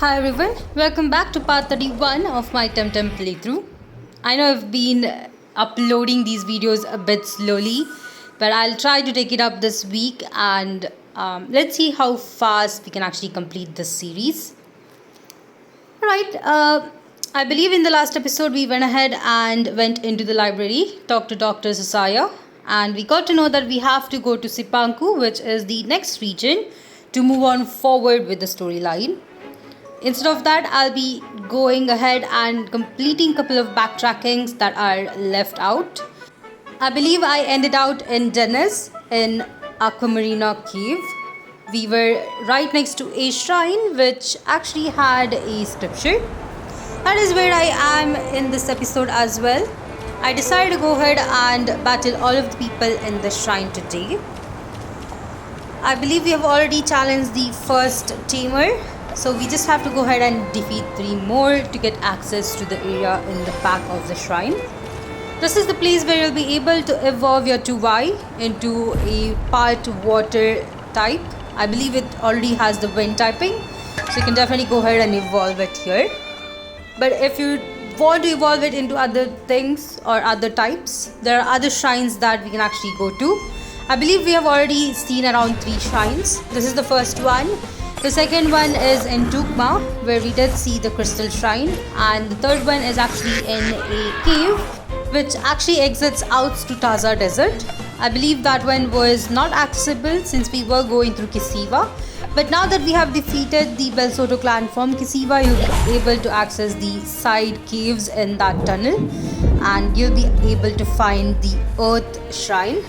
Hi everyone, welcome back to part 31 of my TemTem playthrough. I know I've been uploading these videos a bit slowly, but I'll try to take it up this week and let's see how fast we can actually complete this series. Alright, I believe in the last episode we went ahead and went into the library, talked to Dr. Sasaya, and we got to know that we have to go to Sipanku, which is the next region, to move on forward with the storyline. Instead of that, I'll be going ahead and completing a couple of backtrackings that are left out. I believe I ended out in Dennis in Aquamarina Cave. We were right next to a shrine which actually had a scripture. That is where I am in this episode as well. I decided to go ahead and battle all of the people in the shrine today. I believe we have already challenged the first tamer. So we just have to go ahead and defeat 3 more to get access to the area in the back of the shrine. This is the place where you'll be able to evolve your 2Y into a part water type. I believe it already has the wind typing, so you can definitely go ahead and evolve it here. But if you want to evolve it into other things or other types, there are other shrines that we can actually go to. I believe we have already seen around 3 shrines. This is the first one. The second one is in Tukma, where we did see the crystal shrine, and the third one is actually in a cave which actually exits out to Taza Desert. I believe that one was not accessible since we were going through Kisiva, but now that we have defeated the Belsoto clan from Kisiva, you'll be able to access the side caves in that tunnel and you'll be able to find the Earth Shrine.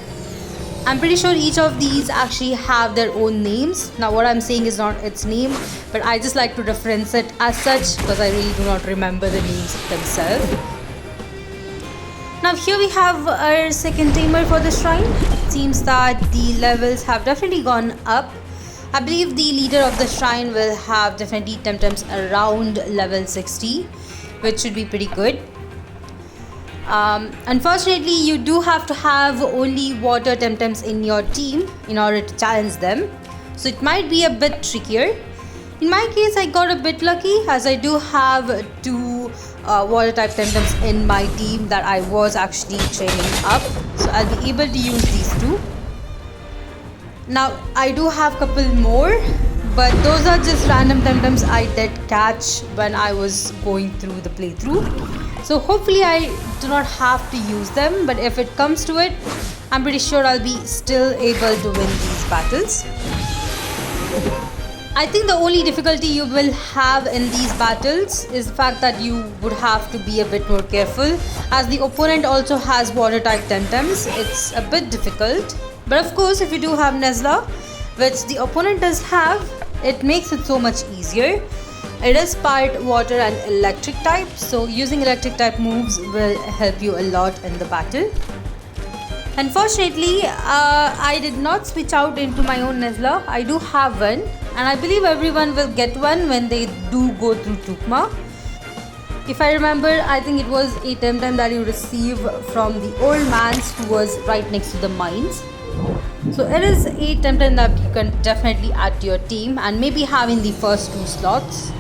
I'm pretty sure each of these actually have their own names. Now what I'm saying is not its name, but I just like to reference it as such because I really do not remember the names themselves. Now here we have our second tamer for the shrine. It seems that the levels have definitely gone up. I believe the leader of the shrine will have definitely TemTems around level 60, which should be pretty good. Unfortunately, you do have to have only water TemTems in your team in order to challenge them, so it might be a bit trickier. In my case, I got a bit lucky as I do have 2 water type TemTems in my team that I was actually training up, so I'll be able to use these 2. Now I do have a couple more, but those are just random TemTems I did catch when I was going through the playthrough. So hopefully I do not have to use them, but if it comes to it, I'm pretty sure I'll be still able to win these battles. I think the only difficulty you will have in these battles is the fact that you would have to be a bit more careful, as the opponent also has water type TemTems. It's a bit difficult, but of course if you do have Nezla, which the opponent does have, it makes it so much easier. It is part water and electric type, so using electric type moves will help you a lot in the battle. Unfortunately, I did not switch out into my own Nezla. I do have one, and I believe everyone will get one when they do go through Tukma. If I remember, I think it was a TemTem that you receive from the old man's who was right next to the mines. So it is a TemTem that you can definitely add to your team and maybe have in the first 2 slots.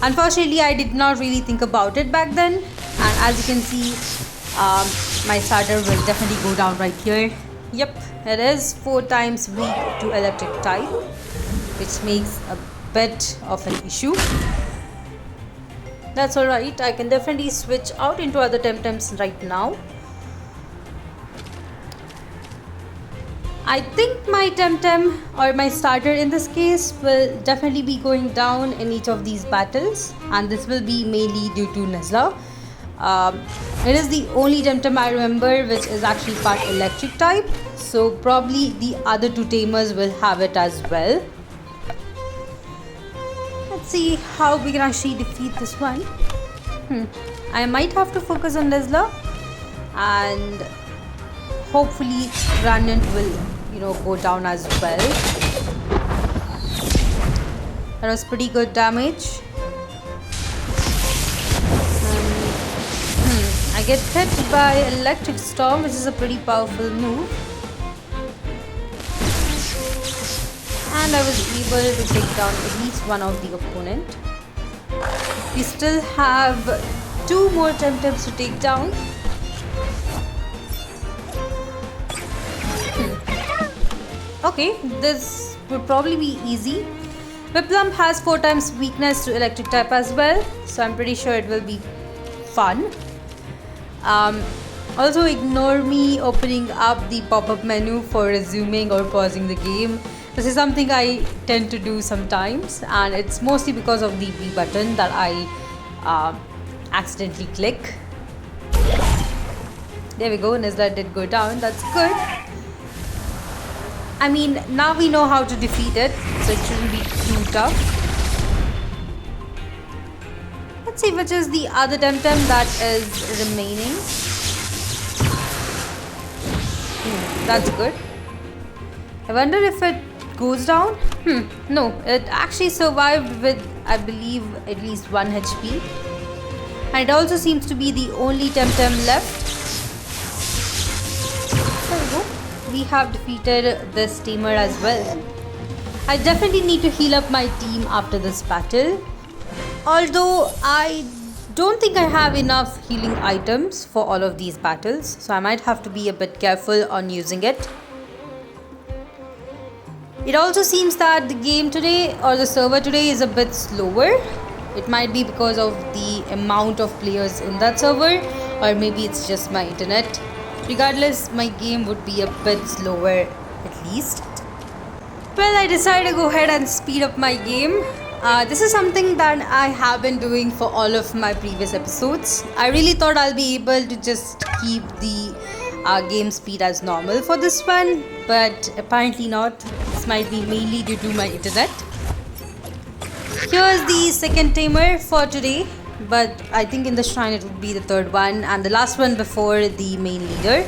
Unfortunately, I did not really think about it back then, and as you can see, my starter will definitely go down right here. Yep, it is 4 times weak to electric type, which makes a bit of an issue. That's alright, I can definitely switch out into other TemTems right now. I think my TemTem or my starter in this case will definitely be going down in each of these battles, and this will be mainly due to Nezla. It is the only TemTem I remember which is actually part electric type, so probably the other 2 tamers will have it as well. Let's see how we can actually defeat this one. I might have to focus on Nezla, and hopefully Randant will go down as well. That was pretty good damage. I get hit by Electric Storm, which is a pretty powerful move. And I was able to take down at least one of the opponent. We still have 2 more TemTems to take down. Okay, this would probably be easy. Whiplump has 4 times weakness to electric type as well, so I'm pretty sure it will be fun. Also ignore me opening up the pop-up menu for resuming or pausing the game. This is something I tend to do sometimes, and it's mostly because of the B button that I accidentally click. There we go, Nizla did go down, that's good. I mean, now we know how to defeat it, so it shouldn't be too tough. Let's see which is the other TemTem that is remaining. That's good. I wonder if it goes down? No, it actually survived with, I believe, at least 1 HP. And it also seems to be the only TemTem left. There we go. We have defeated this tamer as well. I definitely need to heal up my team after this battle. Although I don't think I have enough healing items for all of these battles, so I might have to be a bit careful on using it. It also seems that the game today, or the server today, is a bit slower. It might be because of the amount of players in that server, or maybe it's just my internet. Regardless, my game would be a bit slower at least. Well, I decided to go ahead and speed up my game. This is something that I have been doing for all of my previous episodes. I really thought I'll be able to just keep the game speed as normal for this one, but apparently not. This might be mainly due to my internet. Here's the second tamer for today, but I think in the shrine it would be the third one and the last one before the main leader.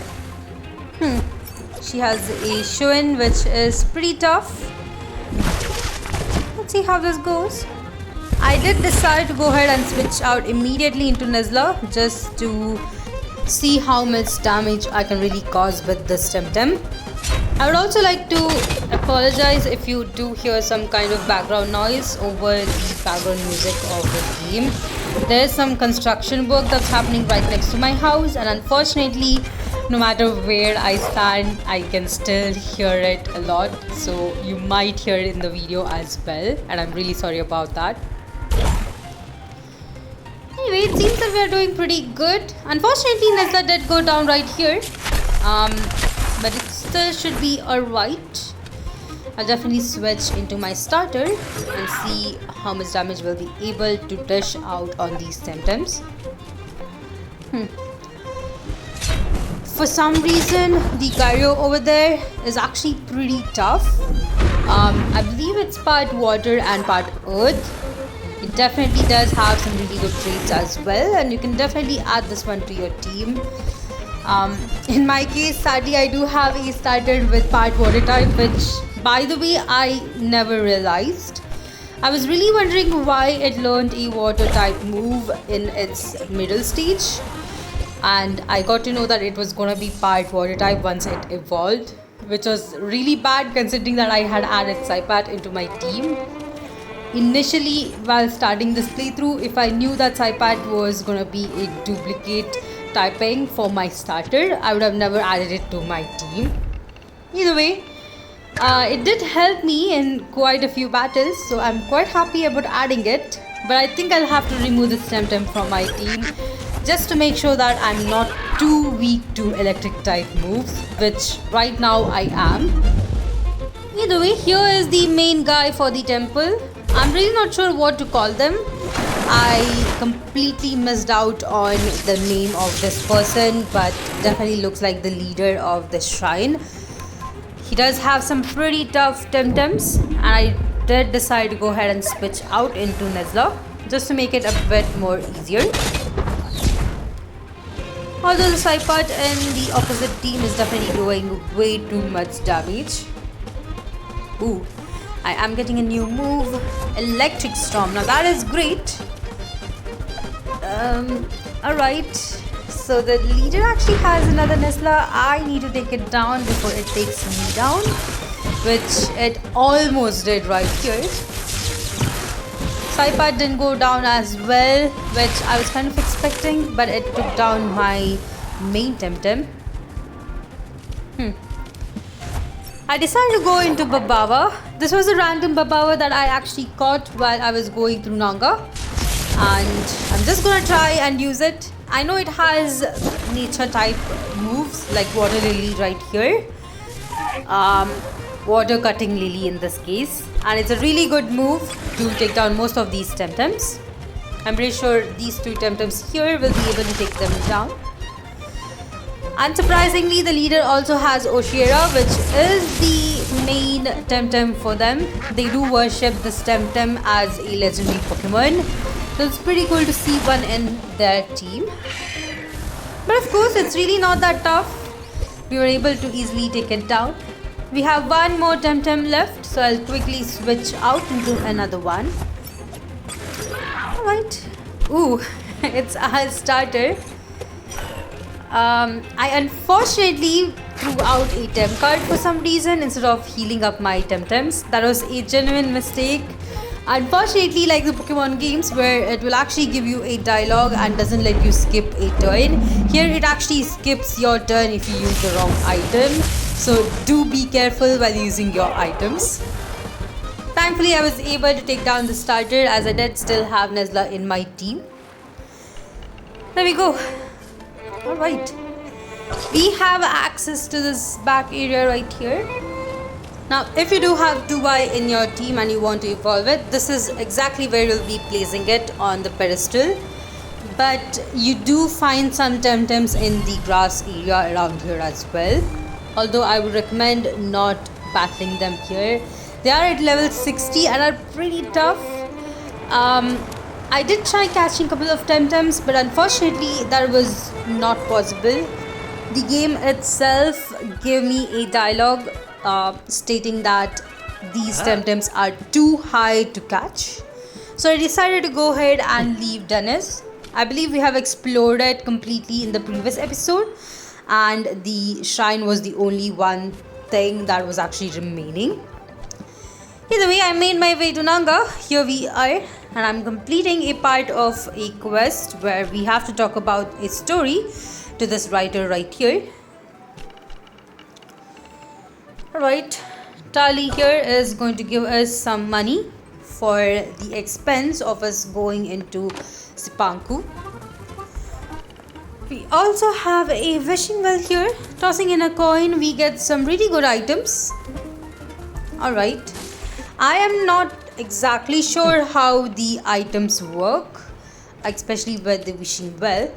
She has a Shuin, which is pretty tough. Let's see how this goes. I did decide to go ahead and switch out immediately into Nizla just to see how much damage I can really cause with this TemTem. I would also like to apologize if you do hear some kind of background noise over the background music of the game. There is some construction work that's happening right next to my house, and unfortunately, no matter where I stand, I can still hear it a lot. So you might hear it in the video as well, and I'm really sorry about that. Anyway, it seems that we are doing pretty good. Unfortunately, Nizla did go down right here. But it still should be alright. I'll definitely switch into my starter and see how much damage we'll be able to dish out on these TemTems. For some reason, the Gyro over there is actually pretty tough. I believe it's part water and part earth. It definitely does have some really good traits as well, and you can definitely add this one to your team. In my case, sadly, I do have a starter with part water type, which, by the way, I never realized. I was really wondering why it learned a water type move in its middle stage, and I got to know that it was gonna be part water type once it evolved, which was really bad considering that I had added Saipat into my team. Initially, while starting this playthrough, if I knew that Saipat was gonna be a duplicate typing for my starter, I would have never added it to my team. Either way, it did help me in quite a few battles, so I'm quite happy about adding it. But I think I'll have to remove this TemTem from my team just to make sure that I'm not too weak to electric type moves, which right now I am. Either way, here is the main guy for the temple. I'm really not sure what to call them. I completely missed out on the name of this person, but definitely looks like the leader of the shrine. He does have some pretty tough TemTems, and I did decide to go ahead and switch out into Nizla just to make it a bit more easier. Although the Saipat in the opposite team is definitely doing way too much damage. Ooh, I am getting a new move, Electric Storm. Now that is great. Alright, so the leader actually has another Nizla. I need to take it down before it takes me down, which it almost did right here. Saipad didn't go down as well, which I was kind of expecting, but it took down my main TemTem. I decided to go into Babawa. This was a random Babawa that I actually caught while I was going through Nanga, and I'm just gonna try and use it. I know it has nature type moves like Water Lily right here, Water Cutting Lily in this case, and it's a really good move to take down most of these TemTems. I'm pretty sure these two TemTems here will be able to take them down. Unsurprisingly, the leader also has Oshiera, which is the main TemTem for them. They do worship this TemTem as a legendary Pokemon, so it's pretty cool to see one in their team. But of course, it's really not that tough. We were able to easily take it down. We have one more TemTem left, so I'll quickly switch out into another one. Alright. Ooh, it's a starter. I unfortunately threw out a Tem card for some reason instead of healing up my TemTems. That was a genuine mistake. Unfortunately, like the Pokemon games where it will actually give you a dialogue and doesn't let you skip a turn, here it actually skips your turn if you use the wrong item. So do be careful while using your items. Thankfully, I was able to take down the starter as I did still have Nesla in my team. There we go. Alright, we have access to this back area right here. Now, if you do have 2Y in your team and you want to evolve it, this is exactly where you'll be placing it on the pedestal. But you do find some TemTems in the grass area around here as well. Although I would recommend not battling them here. They are at level 60 and are pretty tough. I did try catching a couple of TemTems, but unfortunately that was not possible. The game itself gave me a dialogue stating that these TemTems are too high to catch. So I decided to go ahead and leave Dennis. I believe we have explored it completely in the previous episode, and the shrine was the only one thing that was actually remaining. Either way, I made my way to Nanga. Here we are. And I'm completing a part of a quest where we have to talk about a story to this writer right here. Alright, Tali here is going to give us some money for the expense of us going into Sipanku. We also have a wishing well here. Tossing in a coin, we get some really good items. Alright, I am not exactly sure how the items work, especially with the wishing well.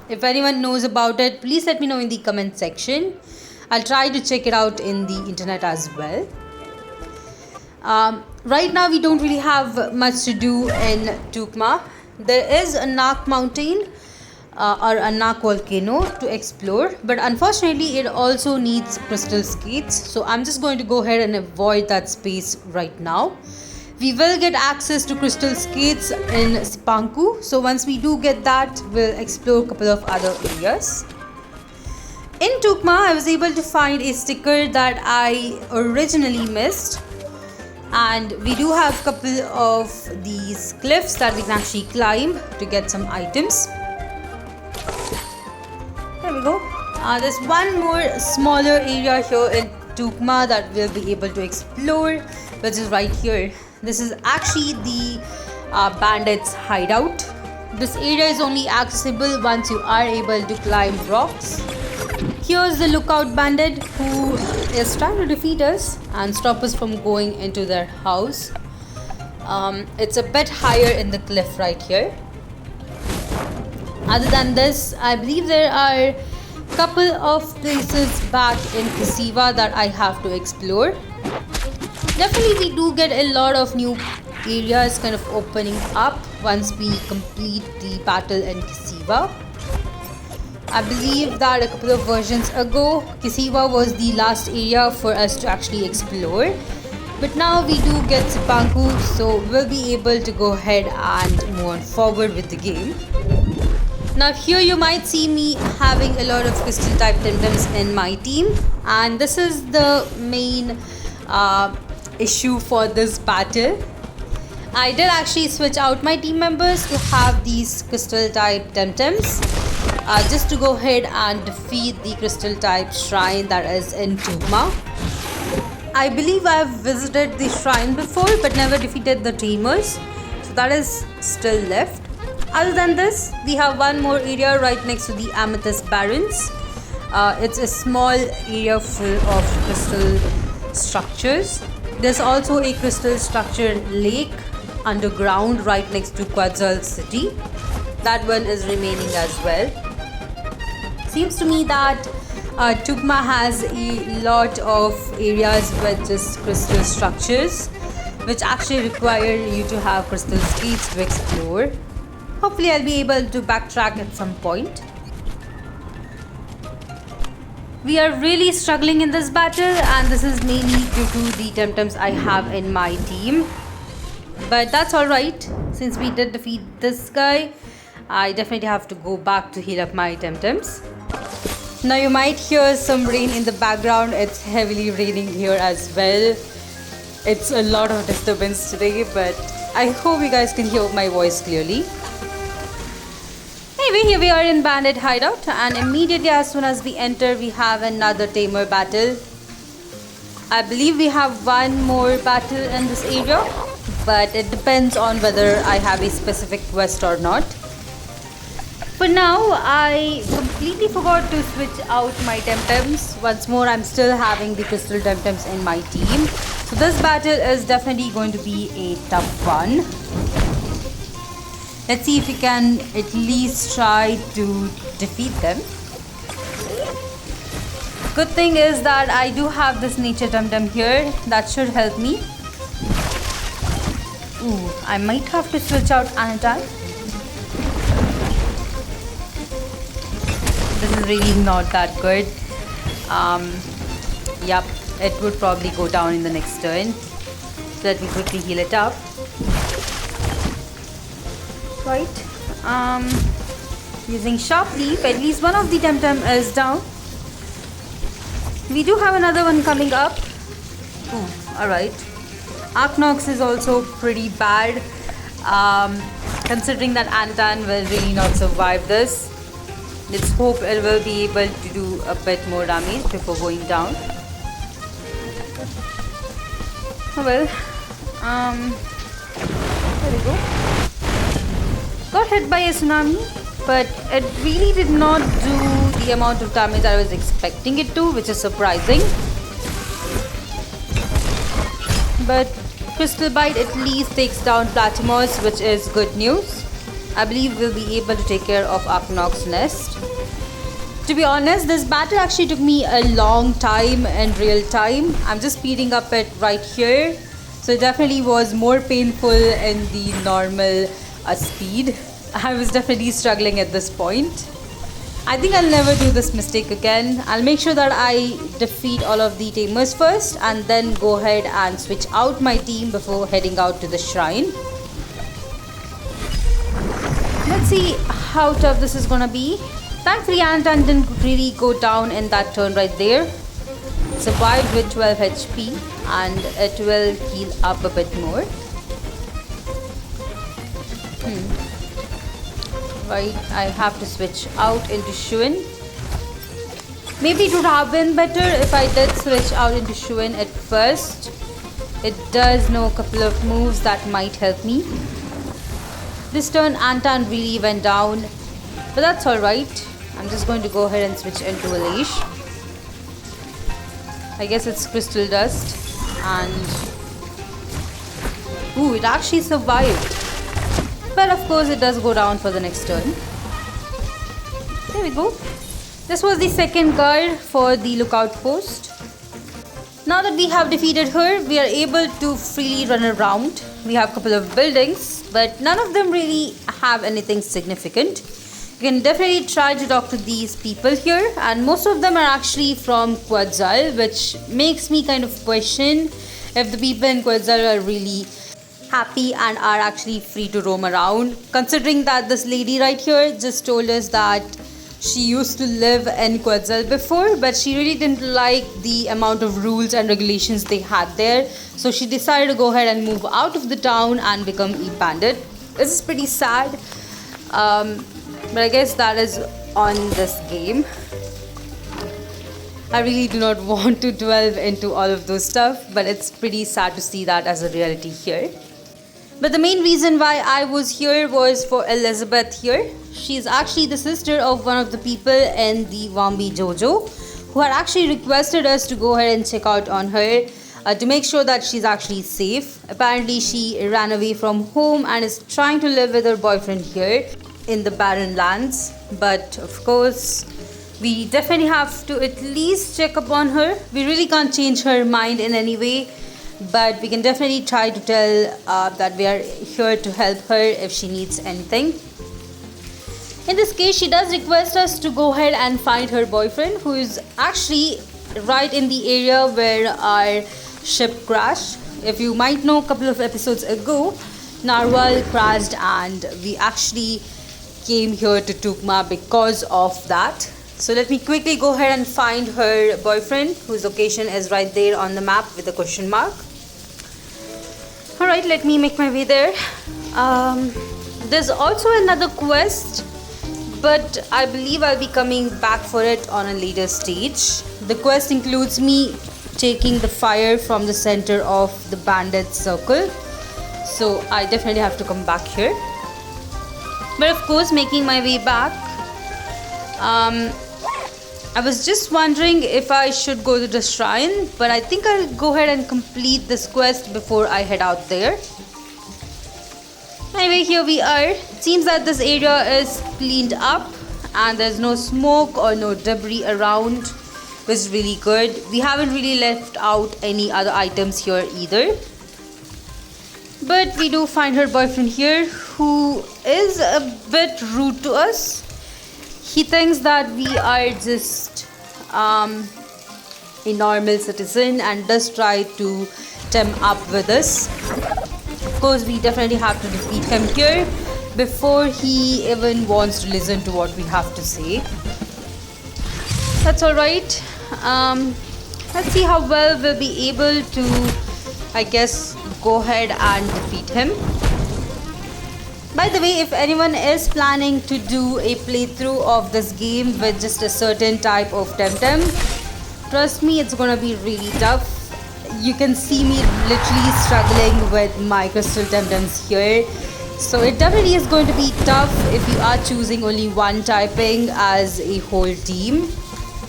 If anyone knows about it, please let me know in the comment section. I'll try to check it out in the internet as well. Right now we don't really have much to do in Tukma. There is a Nak mountain or a Nak volcano to explore, but unfortunately it also needs crystal skates, so I'm just going to go ahead and avoid that space right now. We will get access to crystal skates in Sipanku, so once we do get that, we'll explore a couple of other areas. In Tukma, I was able to find a sticker that I originally missed, and we do have a couple of these cliffs that we can actually climb to get some items. There we go. There's one more smaller area here in Tukma that we'll be able to explore, which is right here. This is actually the bandits' hideout. This area is only accessible once you are able to climb rocks. Here's the lookout bandit who is trying to defeat us and stop us from going into their house. It's a bit higher in the cliff right here. Other than this, I believe there are a couple of places back in Kisiva that I have to explore. Definitely we do get a lot of new areas kind of opening up once we complete the battle in Kisiva. I believe that a couple of versions ago, Kisiva was the last area for us to actually explore. But now we do get Sipanku, so we'll be able to go ahead and move on forward with the game. Now here you might see me having a lot of crystal type TemTems in my team, and this is the main issue for this battle. I did actually switch out my team members to have these crystal type TemTems, just to go ahead and defeat the crystal type shrine that is in Tugma. I believe I have visited the shrine before but never defeated the tamers, so that is still left. Other than this, we have one more area right next to the Amethyst Barrens. It's a small area full of crystal structures. There's also a crystal structured lake underground right next to Quetzal city. That one is remaining as well. Seems to me that Tugma has a lot of areas with just crystal structures, which actually require you to have crystal skates to explore. Hopefully I'll be able to backtrack at some point. We are really struggling in this battle, and this is mainly due to the TemTems I have in my team. But that's alright, since we did defeat this guy, I definitely have to go back to heal up my TemTems. Now you might hear some rain in the background. It's heavily raining here as well. It's a lot of disturbance today, but I hope you guys can hear my voice clearly. Anyway, here we are in Bandit Hideout, and immediately as soon as we enter, we have another tamer battle. I believe we have one more battle in this area, but it depends on whether I have a specific quest or not. For now, I completely forgot to switch out my TemTems. Once more, I'm still having the crystal TemTems in my team. So this battle is definitely going to be a tough one. Let's see if we can at least try to defeat them. Good thing is that I do have this nature TemTem here. That should help me. Ooh, I might have to switch out Anatai. This is really not that good. Yep, it would probably go down in the next turn. So let me quickly heal it up. Right. Using Sharp Leaf, at least one of the TemTem is down. We do have another one coming up. Ooh, alright. Arknox is also pretty bad. Considering that Antan will really not survive this. Let's hope it will be able to do a bit more damage before going down. Oh well. There we go. Got hit by a tsunami, but it really did not do the amount of damage I was expecting it to, which is surprising. But Crystal Bite at least takes down Platimos, which is good news. I believe we'll be able to take care of Arknox's nest. To be honest, this battle actually took me a long time in real time. I'm just speeding up it right here. So it definitely was more painful in the normal speed. I was definitely struggling at this point. I think I'll never do this mistake again. I'll make sure that I defeat all of the tamers first and then go ahead and switch out my team before heading out to the shrine. Let's see how tough this is gonna be. Thankfully, Anton didn't really go down in that turn right there. It survived with 12 HP and it will heal up a bit more. Right, I have to switch out into Shuin. Maybe it would have been better if I did switch out into Shuin at first. It does know a couple of moves that might help me. This turn Anton really went down, but that's alright. I'm just going to go ahead and switch into Elish. I guess it's Crystal Dust and... Ooh, it actually survived. But of course it does go down for the next turn. There we go. This was the second guard for the lookout post. Now that we have defeated her, we are able to freely run around. We have a couple of buildings, but none of them really have anything significant. You can definitely try to talk to these people here, and most of them are actually from Quetzal, which makes me kind of question if the people in Quetzal are really happy and are actually free to roam around, considering that this lady right here just told us that She used to live in Quetzal before, but she really didn't like the amount of rules and regulations they had there. So she decided to go ahead and move out of the town and become a bandit. This is pretty sad, but I guess that is on this game. I really do not want to delve into all of those stuff, but it's pretty sad to see that as a reality here. But the main reason why I was here was for Elizabeth here. She's actually the sister of one of the people in the Wambi Jojo, who had actually requested us to go ahead and check out on her to make sure that she's actually safe. Apparently she ran away from home and is trying to live with her boyfriend here in the barren lands. But of course, we definitely have to at least check upon her. We really can't change her mind in any way, but we can definitely try to tell that we are here to help her if she needs anything. In this case, she does request us to go ahead and find her boyfriend, who is actually right in the area where our ship crashed. If you might know, a couple of episodes ago, Narwhal crashed and we actually came here to Tukma because of that. So let me quickly go ahead and find her boyfriend, whose location is right there on the map with a question mark. Alright, let me make my way there. There's also another quest, but I believe I'll be coming back for it on a later stage. The quest includes me taking the fire from the center of the bandit circle, so I definitely have to come back here. But of course, making my way back, I was just wondering if I should go to the shrine, but I think I'll go ahead and complete this quest before I head out there. Anyway, here we are. It seems that this area is cleaned up and there's no smoke or no debris around, which is really good. We haven't really left out any other items here either. But we do find her boyfriend here, who is a bit rude to us. He thinks that we are just a normal citizen and does try to tem up with us. Of course, we definitely have to defeat him here before he even wants to listen to what we have to say. That's alright. Let's see how well we'll be able to, I guess, go ahead and defeat him. By the way, if anyone is planning to do a playthrough of this game with just a certain type of TemTem, trust me, it's gonna be really tough. You can see me literally struggling with my crystal TemTems here. So it definitely is going to be tough if you are choosing only one typing as a whole team.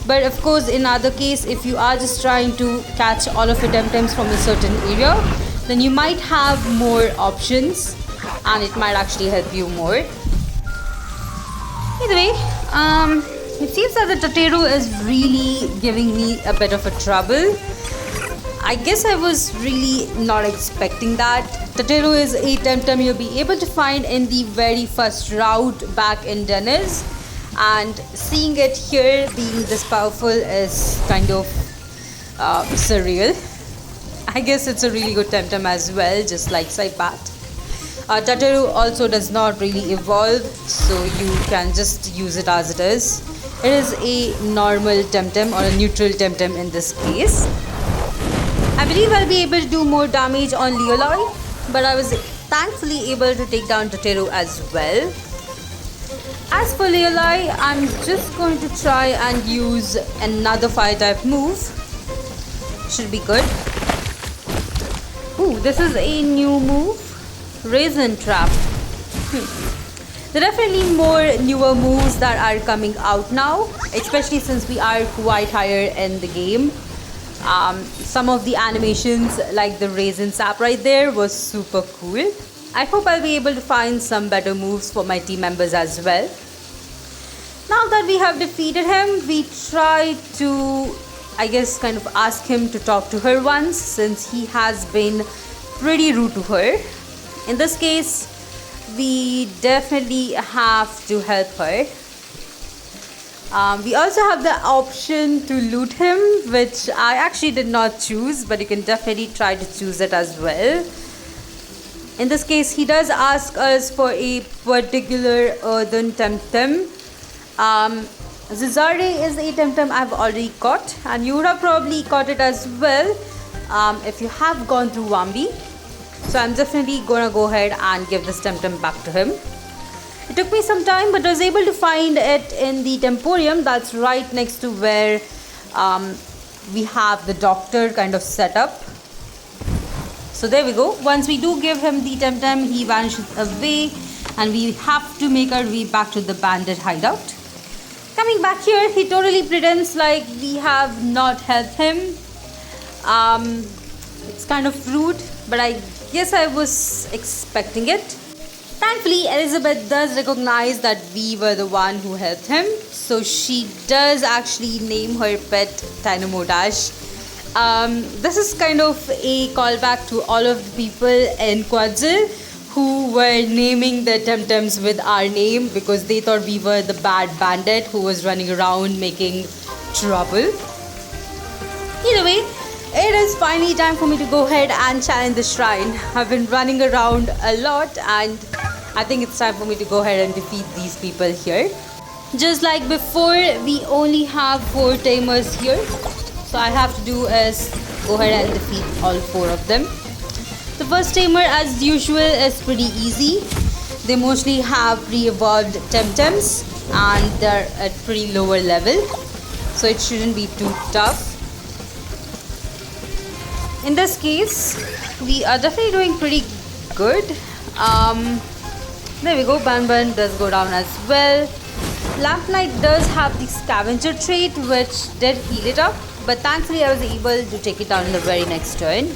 But of course, in other case, if you are just trying to catch all of your TemTems from a certain area, then you might have more options and it might actually help you more. Either way, it seems that the Tatero is really giving me a bit of a trouble. I guess I was really not expecting that. Tatero is a TemTem you'll be able to find in the very first route back in Dennis, and seeing it here being this powerful is kind of surreal. I guess it's a really good TemTem as well, just like Saipat. Tatero also does not really evolve, so you can just use it as it is. It is a normal TemTem or a neutral TemTem in this case. I believe I'll be able to do more damage on Leoloi, but I was thankfully able to take down Tatero as well. As for Leoloi, I'm just going to try and use another fire type move. Should be good. Ooh, this is a new move. Raisin Trap. There are definitely more newer moves that are coming out now, especially since we are quite higher in the game. Some of the animations, like the Raisin Sap right there, was super cool. I hope I'll be able to find some better moves for my team members as well. Now that we have defeated him, we try to, I guess, kind of ask him to talk to her once, since he has been pretty rude to her. In this case, we definitely have to help her. We also have the option to loot him, which I actually did not choose, but you can definitely try to choose it as well. In this case, he does ask us for a particular earthen TemTem, Zizarde is a TemTem I've already caught, and you would have probably caught it as well if you have gone through Wambi. So I'm definitely gonna go ahead and give this TemTem back to him. It took me some time, but I was able to find it in the Temporium that's right next to where we have the doctor kind of set up. So there we go. Once we do give him the TemTem, he vanishes away and we have to make our way back to the bandit hideout. Coming back here, he totally pretends like we have not helped him. It's kind of rude, but I guess I was expecting it. Thankfully, Elizabeth does recognize that we were the one who helped him. So she does actually name her pet TynamoDash. This is kind of a callback to all of the people in Quadzil who were naming their TemTems with our name because they thought we were the bad bandit who was running around making trouble. Either way, it is finally time for me to go ahead and challenge the shrine. I've been running around a lot and I think it's time for me to go ahead and defeat these people here. Just like before, we only have 4 tamers here. So I have to do is go ahead and defeat all 4 of them. The first tamer, as usual, is pretty easy. They mostly have pre-evolved TemTems and they're at pretty lower level. So it shouldn't be too tough. In this case, we are definitely doing pretty good. There we go, Ban does go down as well. Lamp Knight does have the scavenger trait which did heal it up, but thankfully I was able to take it down in the very next turn.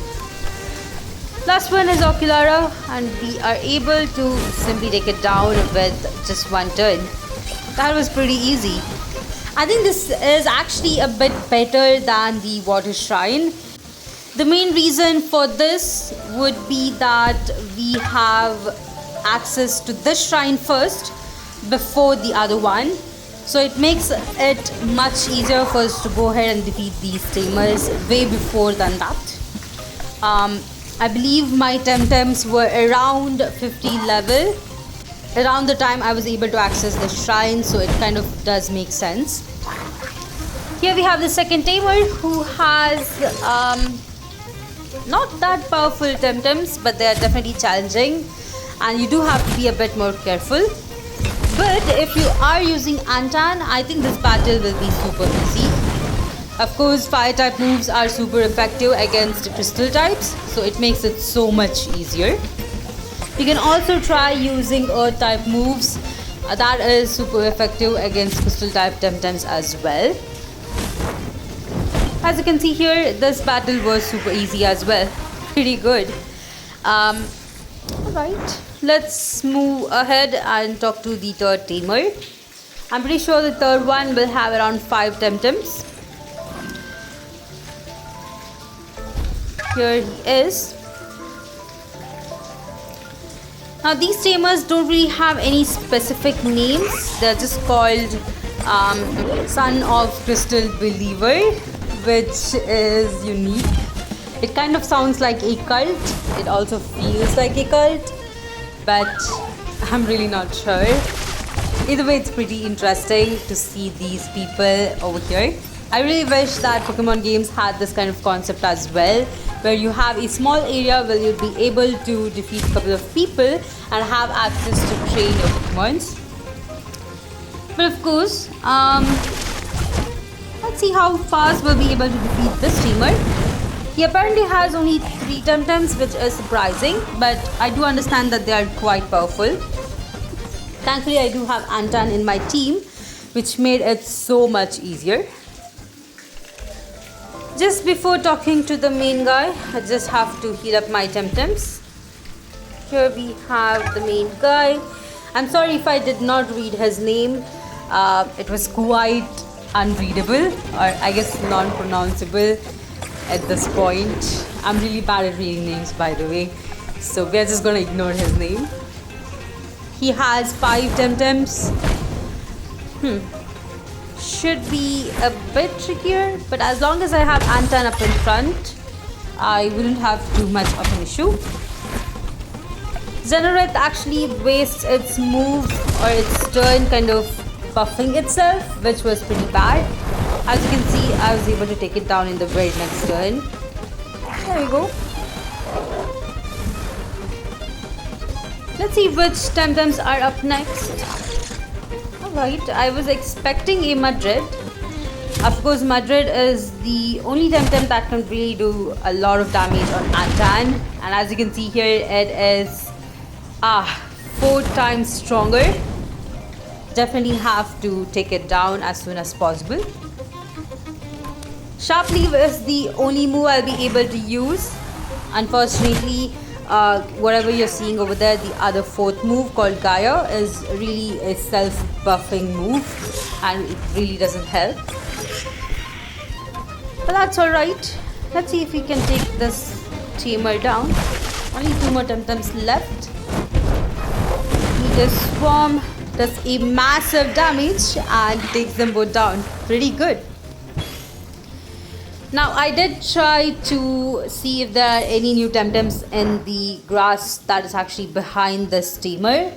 Last one is Oculara and we are able to simply take it down with just 1 turn. That was pretty easy. I think this is actually a bit better than the Water Shrine. The main reason for this would be that we have access to this shrine first before the other one. So it makes it much easier for us to go ahead and defeat these tamers way before than that. I believe my TemTems were around 50 level around the time I was able to access the shrine, so it kind of does make sense. Here we have the second tamer who has not that powerful TemTems, but they are definitely challenging and you do have to be a bit more careful. But if you are using Antan, I think this battle will be super easy. Of course, fire type moves are super effective against crystal types, so it makes it so much easier. You can also try using earth type moves. That is super effective against crystal type TemTems as well. As you can see here, this battle was super easy as well. Pretty good. Alright, let's move ahead and talk to the third tamer. I'm pretty sure the third one will have around 5 TemTems. Here he is. Now these tamers don't really have any specific names. They're just called Son of Crystal Believer, which is unique. It kind of sounds like a cult. It also feels like a cult, but I'm really not sure. Either way, it's pretty interesting to see these people over here. I really wish that Pokemon games had this kind of concept as well, where you have a small area where you'll be able to defeat a couple of people and have access to train your Pokemons. But of course, let's see how fast we'll be able to defeat this tamer. He apparently has only 3 TemTems, which is surprising, but I do understand that they are quite powerful. Thankfully, I do have Antan in my team, which made it so much easier. Just before talking to the main guy, I just have to heal up my TemTems. Here we have the main guy. I'm sorry if I did not read his name. It was quite unreadable, or I guess non-pronounceable at this point. I'm really bad at reading names, by the way, so we're just gonna ignore his name. He has 5 TemTems. Should be a bit trickier, but as long as I have Antan up in front, I wouldn't have too much of an issue. Xenoreth actually wastes its move or its turn kind of buffing itself, which was pretty bad. As you can see, I was able to take it down in the very next turn. There we go. Let's see which TemTems are up next. Alright, I was expecting a Madrid. Of course, Madrid is the only TemTem that can really do a lot of damage on Antan. And as you can see here, it is 4 times stronger. Definitely have to take it down as soon as possible. Sharp Leave is the only move I'll be able to use. Unfortunately, whatever you're seeing over there, the other 4th move called Gaia is really a self-buffing move and it really doesn't help. But that's alright. Let's see if we can take this tamer down. Only 2 more TemTems left. This swarm does a massive damage and takes them both down. Pretty good. Now I did try to see if there are any new TemTems in the grass that is actually behind this tamer.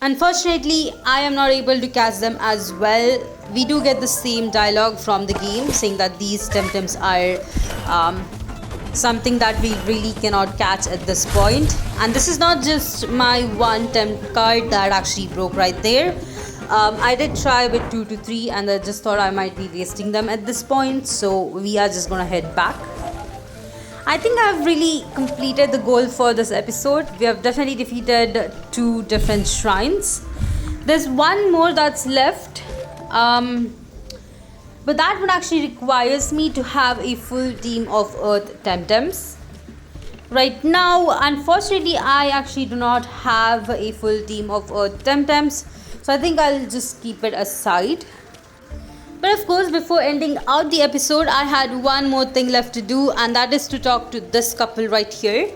Unfortunately, I am not able to catch them as well. We do get the same dialogue from the game saying that these TemTems are something that we really cannot catch at this point. And this is not just my one Tem card that actually broke right there. I did try with 2 to 3 and I just thought I might be wasting them at this point. So we are just gonna head back. I think I've really completed the goal for this episode. We have definitely defeated 2 different shrines. There's one more that's left. But that one actually requires me to have a full team of Earth TemTems. Right now, unfortunately, I actually do not have a full team of Earth TemTems. So I think I'll just keep it aside. But of course, before ending out the episode, I had one more thing left to do, and that is to talk to this couple right here.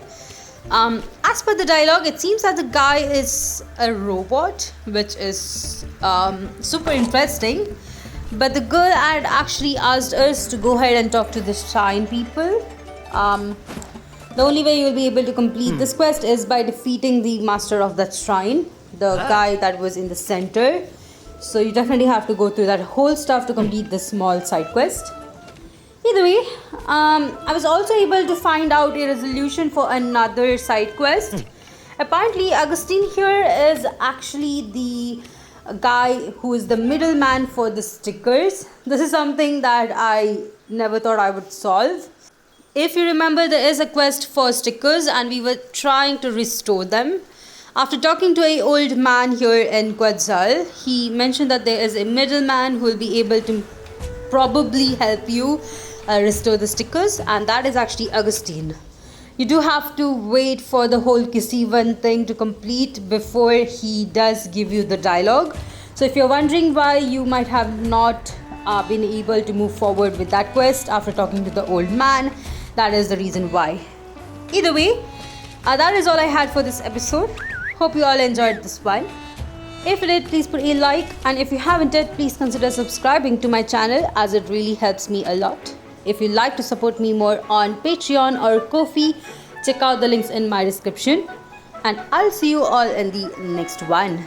As per the dialogue, it seems that the guy is a robot, which is super interesting. But the girl had actually asked us to go ahead and talk to the shrine people. The only way you'll be able to complete this quest is by defeating the master of that shrine, the guy that was in the center. So you definitely have to go through that whole stuff to complete this small side quest. Either way, I was also able to find out a resolution for another side quest. Apparently, Augustine here is actually the guy who is the middleman for the stickers. This is something that I never thought I would solve. If you remember, there is a quest for stickers and we were trying to restore them. After talking to an old man here in Quetzal, he mentioned that there is a middleman who will be able to probably help you restore the stickers, and that is actually Augustine. You do have to wait for the whole Kisivan thing to complete before he does give you the dialogue. So if you're wondering why you might have not been able to move forward with that quest after talking to the old man, that is the reason why. Either way, that is all I had for this episode. Hope you all enjoyed this one. If you did, please put a like, and if you haven't yet, please consider subscribing to my channel as it really helps me a lot. If you'd like to support me more on Patreon or Ko-fi, check out the links in my description, and I'll see you all in the next one.